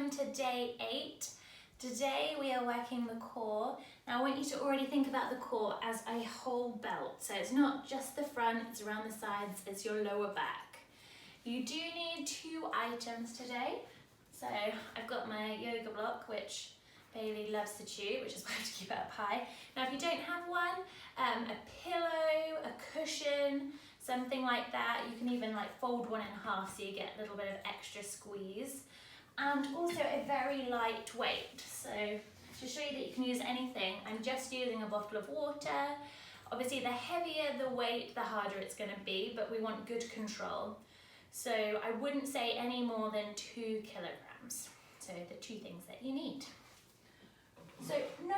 welcome to day 8. Today we are working the core. Now I want you to already think about the core as a whole belt. So it's not just the front, it's around the sides, it's your lower back. You do need 2 items today. So I've got my yoga block, which Bailey loves to chew, which is why I have to keep it up high. Now if you don't have one, a pillow, a cushion, something like that. You can even fold one in half so you get a little bit of extra squeeze. And also a very light weight. So to show you that you can use anything, I'm just using a bottle of water. Obviously the heavier the weight, the harder it's going to be, but we want good control. So I wouldn't say any more than 2 kilograms. So the 2 things that you need. So no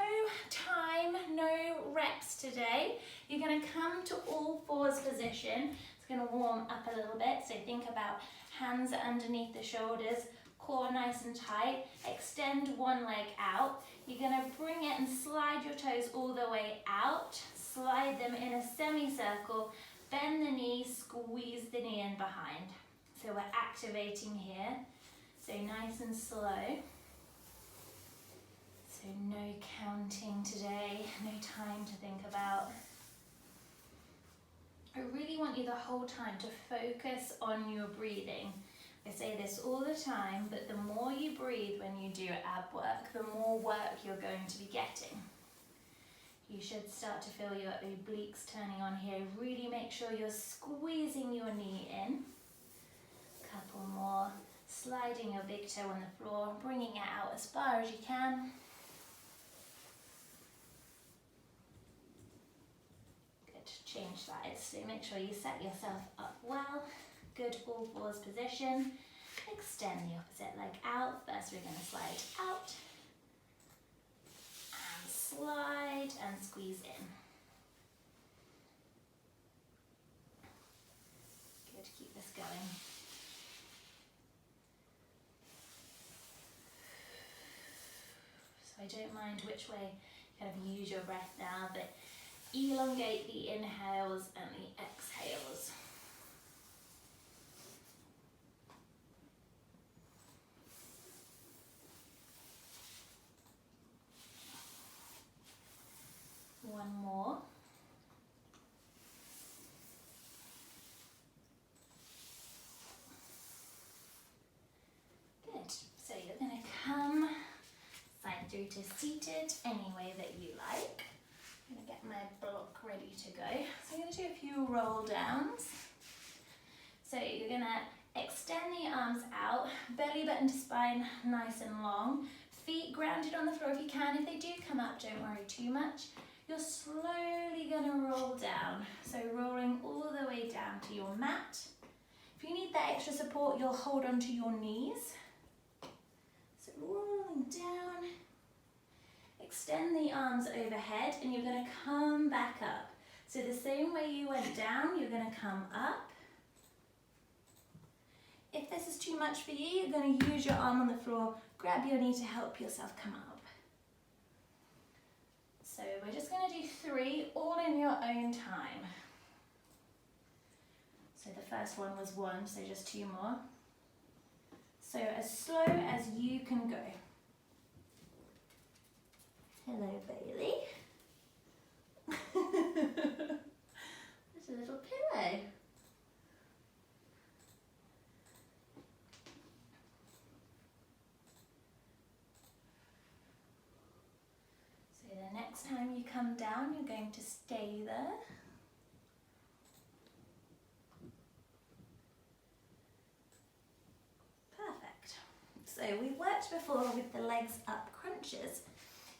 time, no reps today. You're going to come to all fours position. It's going to warm up a little bit. So think about hands underneath the shoulders, core nice and tight. Extend one leg out. You're going to bring it and slide your toes all the way out. Slide them in a semicircle. Bend the knee, squeeze the knee in behind. So we're activating here. So nice and slow. So no counting today, no time to think about. I really want you the whole time to focus on your breathing. I say this all the time, but the more you breathe when you do ab work, the more work you're going to be getting. You should start to feel your obliques turning on here. Really make sure you're squeezing your knee in. Couple more. Sliding your big toe on the floor, bringing it out as far as you can. Change sides, so make sure you set yourself up well. Good all fours position. Extend the opposite leg out. First we're going to slide out and slide and squeeze in. Good, keep this going. So I don't mind which way you kind of use your breath now, but elongate the inhales and the exhales. One more. Good. So you're going to come side through to seated any way that you like. I'm going to get my block ready to go. So I'm going to do a few roll downs. So you're going to extend the arms out, belly button to spine nice and long, feet grounded on the floor if you can. If they do come up, don't worry too much. You're slowly going to roll down. So rolling all the way down to your mat. If you need that extra support, you'll hold onto your knees. So rolling down. Extend the arms overhead and you're going to come back up. So the same way you went down, you're going to come up. If this is too much for you, you're going to use your arm on the floor, grab your knee to help yourself come up. So we're just going to do 3, all in your own time. So the first one was 1, so just 2 more. So as slow as you can go. Hello, Bailey. There's a little pillow. So the next time you come down, you're going to stay there. Perfect. So we worked before with the legs up crunches.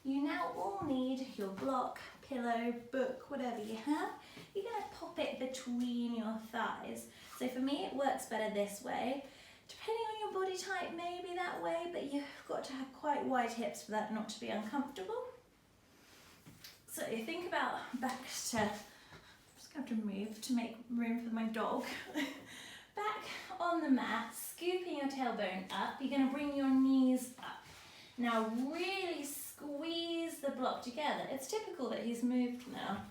You now all need your block, pillow, book, whatever you have. You're going to pop it between your thighs. So for me, it works better this way. Depending on your body type, maybe that way, but you've got to have quite wide hips for that not to be uncomfortable. So you think about back to, I'm just going to have to move to make room for my dog. Back on the mat, scooping your tailbone up. You're going to bring your knees up. Now really squeeze the block together. It's typical that he's moved now.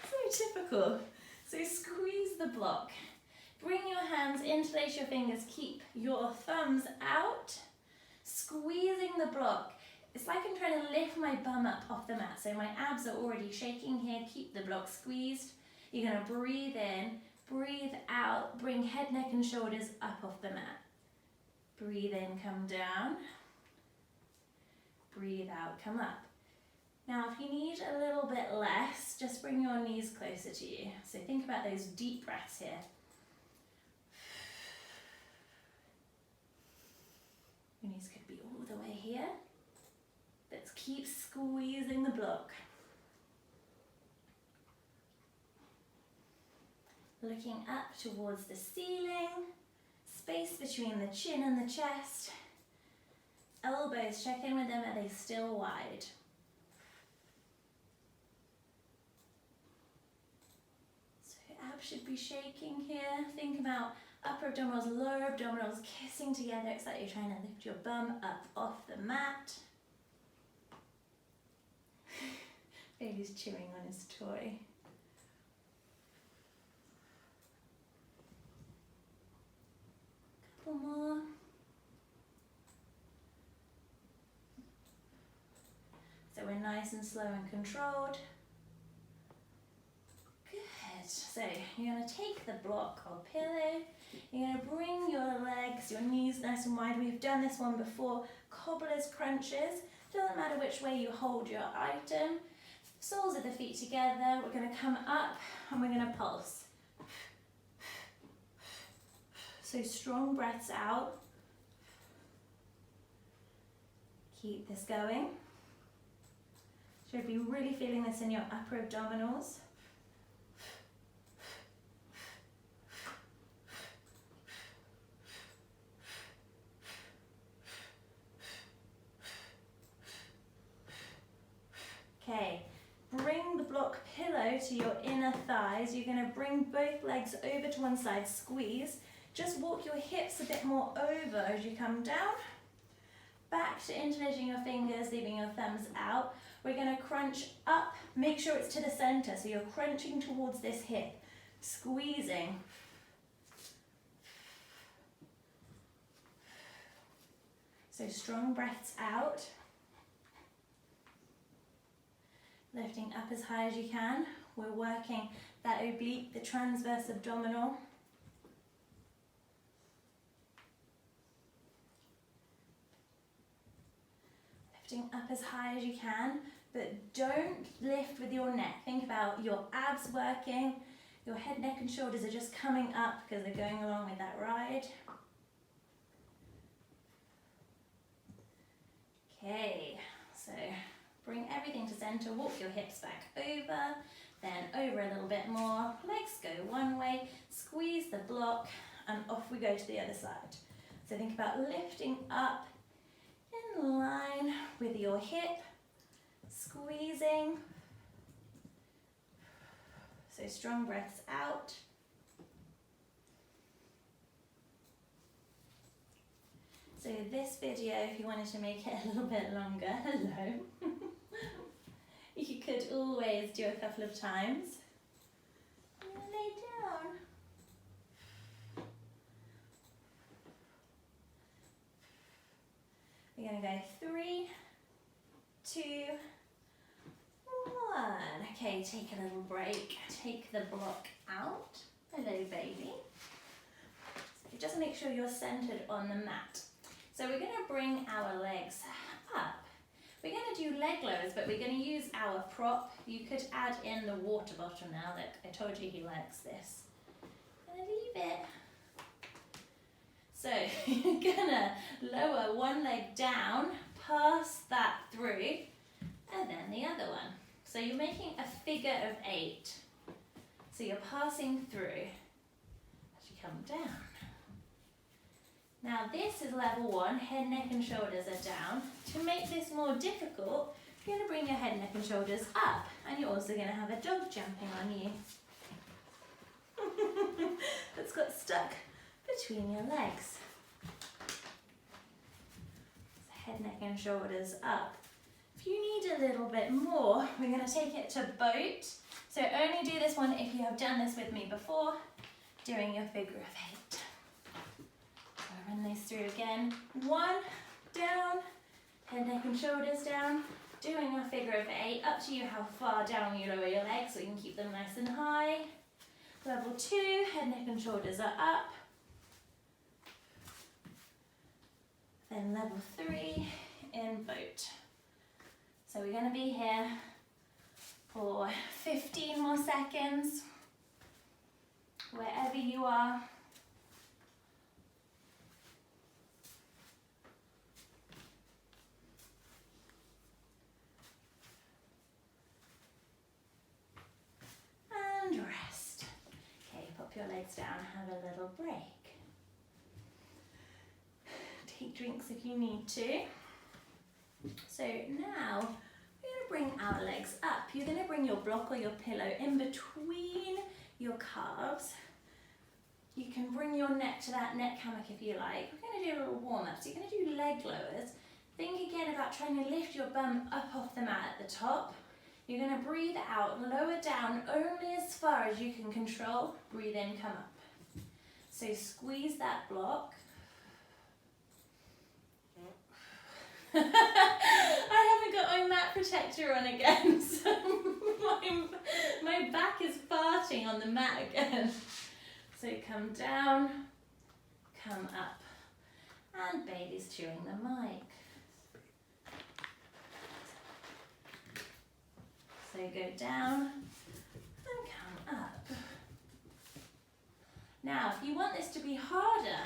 So typical. So squeeze the block. Bring your hands, interlace your fingers, keep your thumbs out, squeezing the block. It's like I'm trying to lift my bum up off the mat, so my abs are already shaking here. Keep the block squeezed. You're going to breathe in, breathe out, bring head, neck and shoulders up off the mat. Breathe in, come down. Breathe out, come up. Now if you need a little bit less, just bring your knees closer to you. So think about those deep breaths here. Your knees could be all the way here. Let's keep squeezing the block. Looking up towards the ceiling, space between the chin and the chest. Elbows, check in with them, are they still wide? So abs should be shaking here. Think about upper abdominals, lower abdominals kissing together. It's like you're trying to lift your bum up off the mat. Baby's chewing on his toy. Couple more. So we're nice and slow and controlled. Good. So you're going to take the block or pillow. You're going to bring your legs, your knees nice and wide. We've done this one before. Cobbler's crunches. Doesn't matter which way you hold your item. Soles of the feet together. We're going to come up and we're going to pulse. So strong breaths out. Keep this going. Should be really feeling this in your upper abdominals. Okay, bring the block pillow to your inner thighs. You're going to bring both legs over to one side, squeeze. Just walk your hips a bit more over as you come down. Back to interlacing your fingers, leaving your thumbs out. We're going to crunch up, make sure it's to the center, so you're crunching towards this hip, squeezing. So strong breaths out. Lifting up as high as you can. We're working that oblique, the transverse abdominal. Lifting up as high as you can, but don't lift with your neck. Think about your abs working. Your head, neck and shoulders are just coming up because they're going along with that ride. Okay, so bring everything to center, walk your hips back over, then over a little bit more. Legs go one way, squeeze the block, and off we go to the other side. So think about lifting up in line with your hip, squeezing. So strong breaths out. So this video, if you wanted to make it a little bit longer, hello, you could always do a couple of times. Lay down. We're going to go 3, 2, 1. Okay, take a little break. Take the block out. Hello, baby. So just make sure you're centered on the mat. So we're going to bring our legs up. We're going to do leg lowers, but we're going to use our prop. You could add in the water bottle now. Look, I told you he likes this. I'm going to leave it. So you're going to lower one leg down, pass that through, and then the other one. So you're making a figure of 8. So you're passing through as you come down. Now this is level 1, head, neck and shoulders are down. To make this more difficult, you're going to bring your head, neck and shoulders up, and you're also going to have a dog jumping on you. That's got stuck between your legs. So head, neck and shoulders up. If you need a little bit more, we're going to take it to boat. So only do this one if you have done this with me before. doing your figure of 8. So run those through again. 1, down, head, neck and shoulders down. Doing your figure of 8, up to you how far down you lower your legs so you can keep them nice and high. Level 2, head, neck and shoulders are up. Then level 3, in boat. So we're going to be here for 15 more seconds, wherever you are. And rest. Okay, pop your legs down, have a little break. Take drinks if you need to. So now we're going to bring our legs up. You're going to bring your block or your pillow in between your calves. You can bring your neck to that neck hammock if you like. We're going to do a little warm up. So you're going to do leg lowers. Think again about trying to lift your bum up off the mat at the top. You're going to breathe out, lower down only as far as you can control. Breathe in, come up. So squeeze that block. I haven't got my mat protector on again, so my back is farting on the mat again. So come down, come up, and baby's chewing the mic. So go down and come up. Now, if you want this to be harder,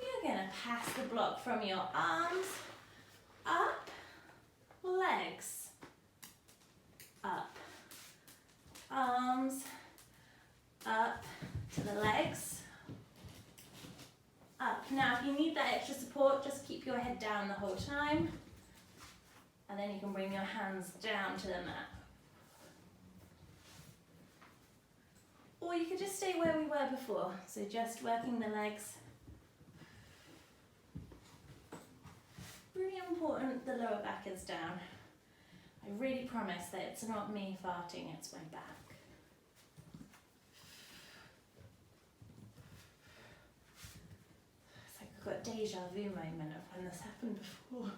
you're going to pass the block from your arms up, legs, up, arms, up to the legs, up. Now if you need that extra support, just keep your head down the whole time, and then you can bring your hands down to the mat. Or you could just stay where we were before, so just working the legs. Really important the lower back is down. I really promise that it's not me farting, it's my back. It's like I've got a deja vu moment of when this happened before.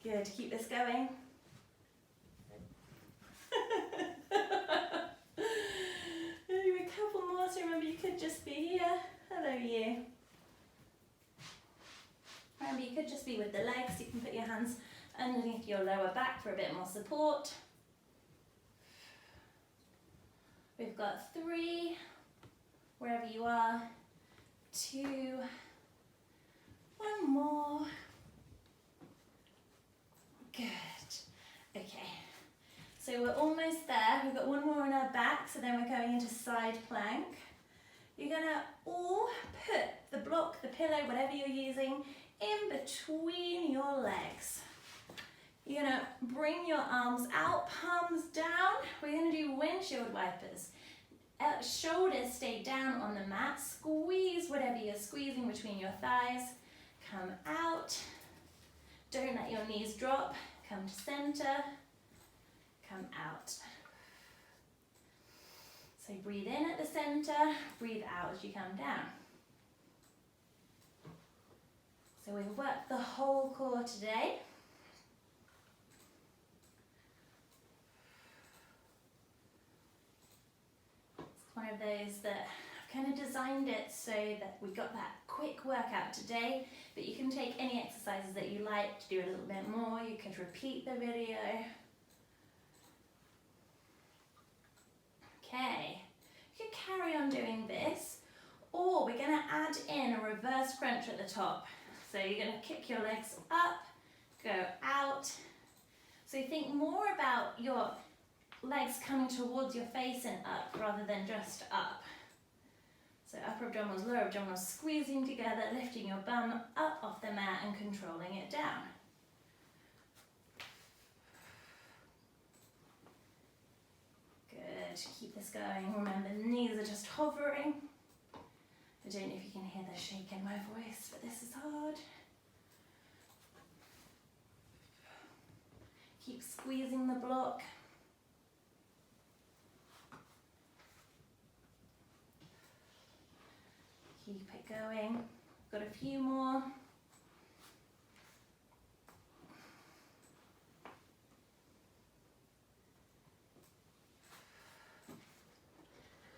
Good, keep this going. Do a couple more, so remember you could just be here. Hello you. Remember, you could just be with the legs. You can put your hands underneath your lower back for a bit more support. We've got 3, wherever you are, 2, 1 more. Good. Okay. So we're almost there. We've got 1 more on our back, so then we're going into side plank. You're going to all put the block, the pillow, whatever you're using, in between your legs. You're going to bring your arms out, palms down. We're going to do windshield wipers. Shoulders stay down on the mat. Squeeze whatever you're squeezing between your thighs. Come out. Don't let your knees drop. Come to center. Come out. So breathe in at the center. Breathe out as you come down. So we've worked the whole core today. It's one of those that I've kind of designed it so that we got that quick workout today, but you can take any exercises that you like to do a little bit more. You could repeat the video. Okay, you could carry on doing this, or we're going to add in a reverse crunch at the top. So you're going to kick your legs up, go out. So think more about your legs coming towards your face and up rather than just up. So upper abdominals, lower abdominals squeezing together, lifting your bum up off the mat and controlling it down. Good, keep this going. Remember, the knees are just hovering. I don't know if you can hear the shake in my voice, but this is hard. Keep squeezing the block. Keep it going. Got a few more.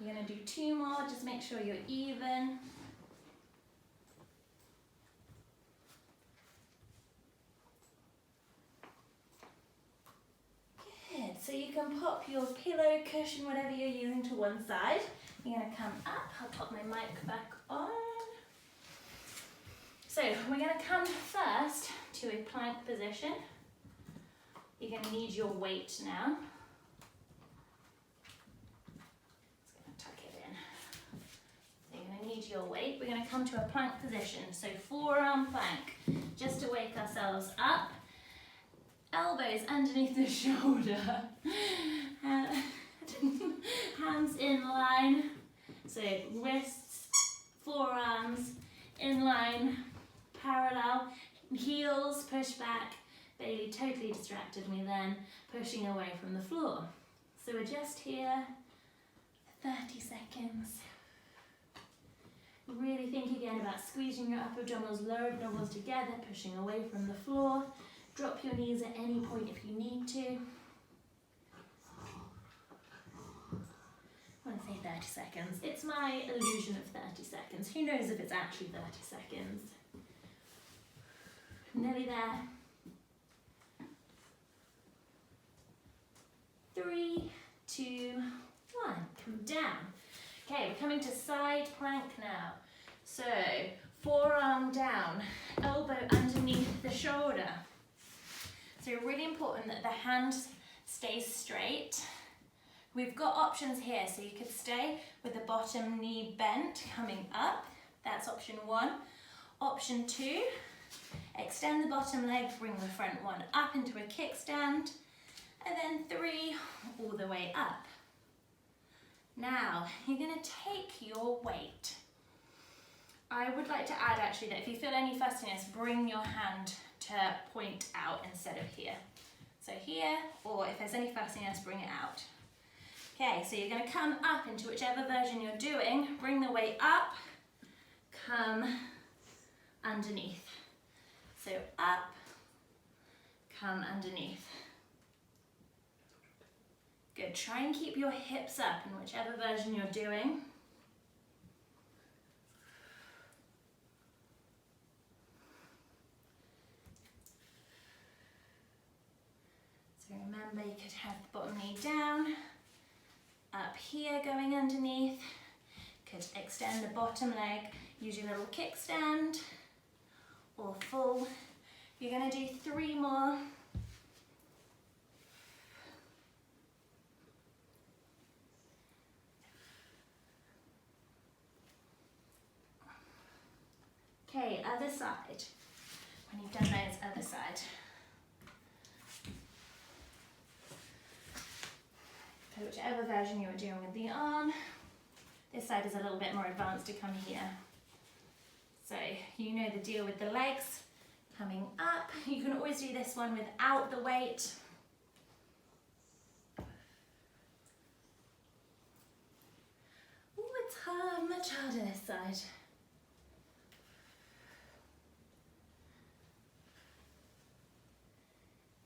You're going to do 2 more, just make sure you're even. Good, so you can pop your pillow, cushion, whatever you're using to one side. You're going to come up, I'll pop my mic back on. So we're going to come first to a plank position. You're going to need your weight now. Need your weight. We're going to come to a plank position, so forearm plank, just to wake ourselves up. Elbows underneath the shoulder, hands in line, so wrists, forearms in line, parallel, heels push back. Bailey totally distracted me then, pushing away from the floor. So we're just here for 30 seconds. Really think again about squeezing your upper abdominals, lower abdominals together, pushing away from the floor. Drop your knees at any point if you need to. I want to say 30 seconds. It's my illusion of 30 seconds. Who knows if it's actually 30 seconds? Nearly there. 3, 2, 1. Come down. Okay, we're coming to side plank now. So, forearm down, elbow underneath the shoulder. So really important that the hand stays straight. We've got options here, so you could stay with the bottom knee bent, coming up. That's option 1. Option 2, extend the bottom leg, bring the front one up into a kickstand. And then 3, all the way up. Now, you're going to take your weight. I would like to add actually that if you feel any fussiness, bring your hand to point out instead of here. So here, or if there's any fussiness, bring it out. Okay, so you're going to come up into whichever version you're doing, bring the weight up, come underneath. So up, come underneath. Good, try and keep your hips up in whichever version you're doing. So remember, you could have the bottom knee down, up here going underneath. Could extend the bottom leg, use your little kickstand, or full. You're going to do 3 more. Okay, other side. When you've done those, other side. So whichever version you're doing with the arm. This side is a little bit more advanced to come here. So you know the deal with the legs. Coming up. You can always do this one without the weight. Ooh, it's hard, much harder this side.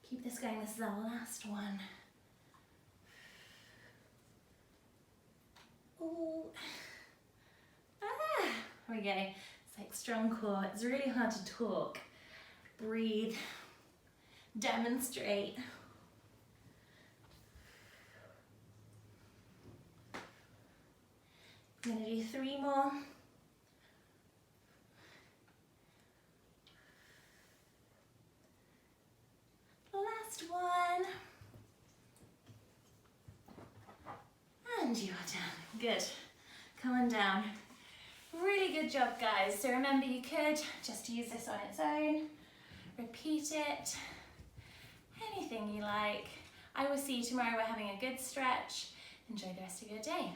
Keep this going, this is our last one. Ooh. Ah, there we go. It's like strong core. It's really hard to talk. Breathe. Demonstrate. I'm going to do 3 more. Last one. And you are done. Good. Come on down. Really good job, guys. So remember, you could just use this on its own. Repeat it. Anything you like. I will see you tomorrow. We're having a good stretch. Enjoy the rest of your day.